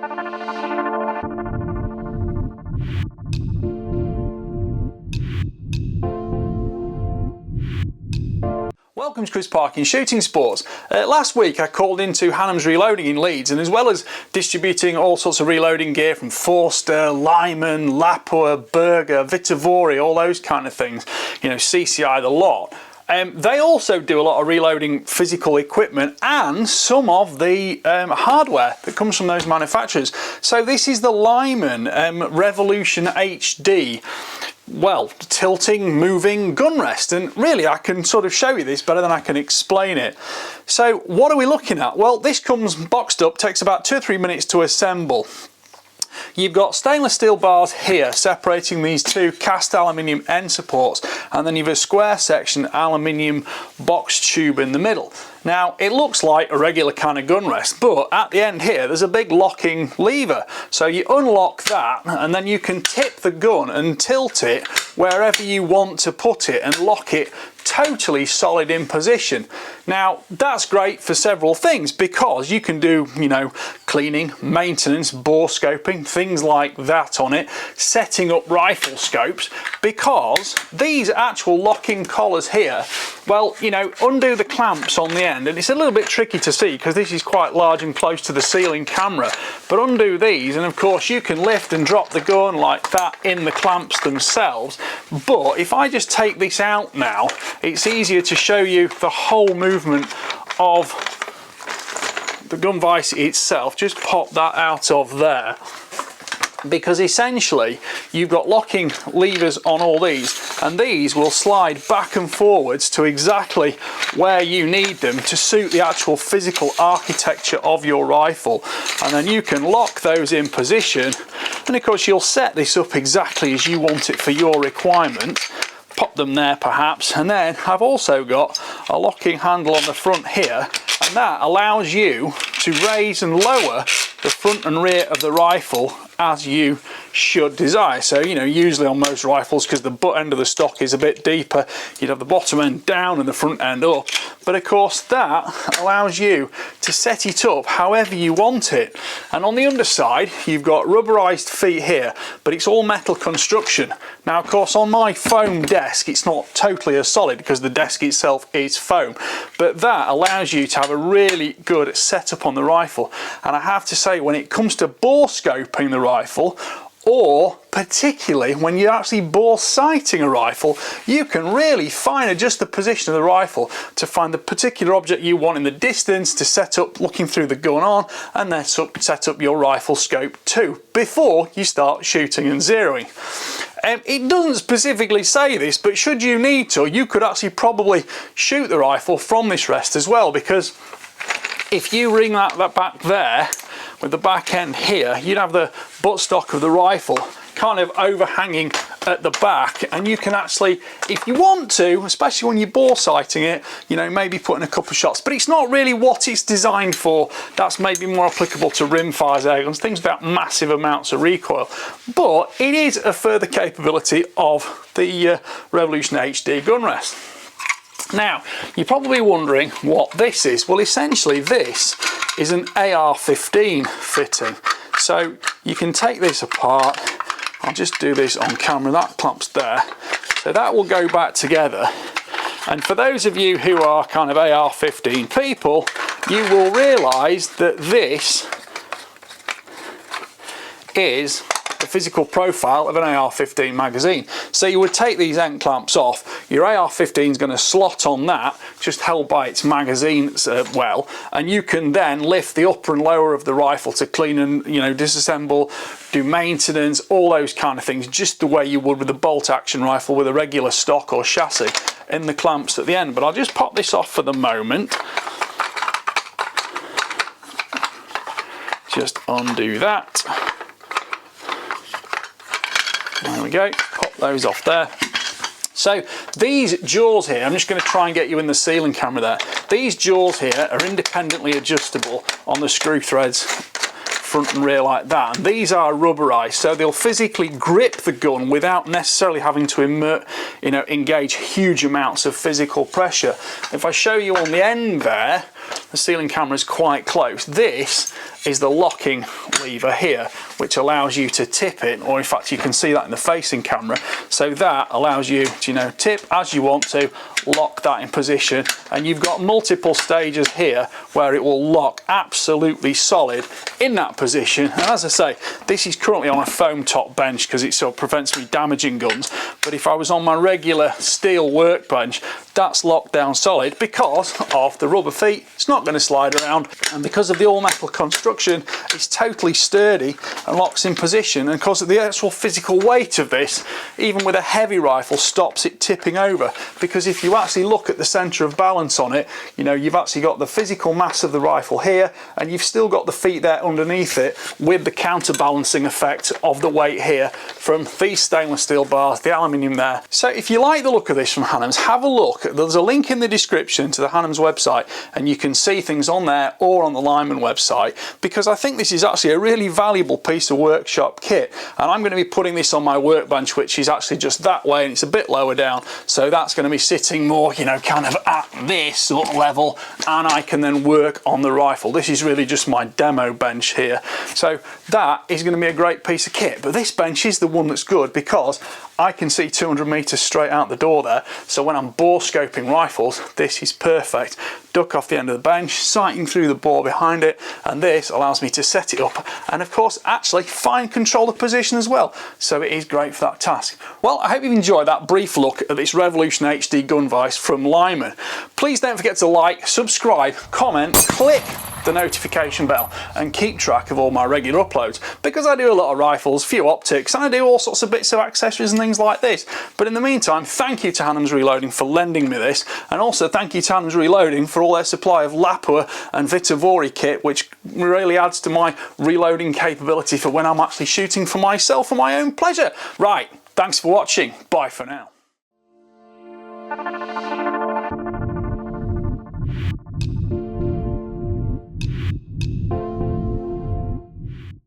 Welcome to Chris Parkin Shooting Sports. Last week I called into Hannam's Reloading in Leeds, and as well as distributing all sorts of reloading gear from Forster, Lyman, Lapua, Berger, Vitavori, all those kind of things, you know, CCI, the lot. They also do a lot of reloading physical equipment and some of the hardware that comes from those manufacturers. So this is the Lyman Revolution HD. Well, tilting, moving gun rest, and really I can sort of show you this better than I can explain it. So what are we looking at? Well, this comes boxed up, takes about 2 or 3 minutes to assemble. You've got stainless steel bars here separating these two cast aluminium end supports, and then you've a square section aluminium box tube in the middle. Now it looks like a regular kind of gun rest, but at the end here there's a big locking lever, so you unlock that and then you can tip the gun and tilt it wherever you want to put it and lock it totally solid in position. Now that's great for several things, because you can do, you know, cleaning, maintenance, bore scoping, things like that on it, setting up rifle scopes, because these actual locking collars here, well, you know, undo the clamps on the end, and it's a little bit tricky to see because this is quite large and close to the ceiling camera, but undo these and of course you can lift and drop the gun like that in the clamps themselves. But if I just take this out now, it's easier to show you the whole movement of the gun vise itself. Just pop that out of there, because essentially you've got locking levers on all these, and these will slide back and forwards to exactly where you need them to suit the actual physical architecture of your rifle, and then you can lock those in position, and of course you'll set this up exactly as you want it for your requirements. Pop them there perhaps, and then I've also got a locking handle on the front here, and that allows you to raise and lower the front and rear of the rifle as you should desire. So, you know, usually on most rifles, because the butt end of the stock is a bit deeper, you'd have the bottom end down and the front end up, but of course that allows you to set it up however you want it. And on the underside you've got rubberized feet here, but it's all metal construction. Now of course on my foam desk it's not totally as solid because the desk itself is foam, but that allows you to have a really good setup on the rifle. And I have to say, when it comes to bore scoping the rifle, or particularly when you're actually bore sighting a rifle, you can really fine adjust the position of the rifle to find the particular object you want in the distance to set up looking through the gun on, and then set up your rifle scope too before you start shooting and zeroing. It doesn't specifically say this, but should you need to, you could actually probably shoot the rifle from this rest as well, because if you ring that back there with the back end here, you'd have the buttstock of the rifle kind of overhanging at the back, and you can actually, if you want to, especially when you're bore sighting it, you know, maybe put in a couple of shots, but it's not really what it's designed for. That's maybe more applicable to rimfires, air guns, things without massive amounts of recoil, but it is a further capability of the Revolution HD gun rest. Now you're probably wondering what this is. Well, essentially this is an AR-15 fitting, so you can take this apart. I'll just do this on camera. That clamps there, so that will go back together. And for those of you who are kind of AR-15 people, you will realise that this is the physical profile of an AR-15 magazine. So you would take these end clamps off, your AR-15 is going to slot on that, just held by its magazine well, and you can then lift the upper and lower of the rifle to clean and, you know, disassemble, do maintenance, all those kind of things, just the way you would with a bolt action rifle with a regular stock or chassis in the clamps at the end. But I'll just pop this off for the moment. Just undo that. There we go, pop those off there. So these jaws here, I'm just going to try and get you in the ceiling camera there. These jaws here are independently adjustable on the screw threads front and rear like that, and these are rubberized, so they'll physically grip the gun without necessarily having to engage huge amounts of physical pressure. If I show you on the end there, the ceiling camera is quite close. This is the locking lever here, which allows you to tip it, or in fact you can see that in the facing camera. So that allows you to tip as you want to, lock that in position, and you've got multiple stages here where it will lock absolutely solid in that position. And as I say, this is currently on a foam top bench because it sort of prevents me damaging guns, but if I was on my regular steel workbench, that's locked down solid because of the rubber feet. It's not going to slide around, and because of the all metal construction, it's totally sturdy and locks in position. And because of the actual physical weight of this, even with a heavy rifle, stops it tipping over, because if you actually look at the center of balance on it, you've actually got the physical mass of the rifle here, and you've still got the feet there underneath it with the counterbalancing effect of the weight here from these stainless steel bars, the aluminium there. So if you like the look of this from Hannams, have a look. There's a link in the description to the Hannams website, and you can see things on there or on the Lyman website, because I think this is actually a really valuable piece of workshop kit. And I'm going to be putting this on my workbench, which is actually just that way, and it's a bit lower down, so that's going to be sitting more kind of at this sort of level, and I can then work on the rifle. This is really just my demo bench here, so that is going to be a great piece of kit. But this bench is the one that's good because I can see 200 meters straight out the door there, so when I'm bore scoping rifles, this is perfect. Duck off the end of the bench, sighting through the bore behind it, and this allows me to set it up and of course actually fine control the position as well, so it is great for that task. Well, I hope you've enjoyed that brief look at this Revolution HD gun vise from Lyman. Please don't forget to like, subscribe, comment, click the notification bell, and keep track of all my regular uploads, because I do a lot of rifles, few optics, and I do all sorts of bits of accessories and things like this. But in the meantime, thank you to Hannams Reloading for lending me this, and also thank you to Hannams Reloading for all their supply of Lapua and Vitovori kit, which really adds to my reloading capability for when I'm actually shooting for myself for my own pleasure. Right, thanks for watching, bye for now.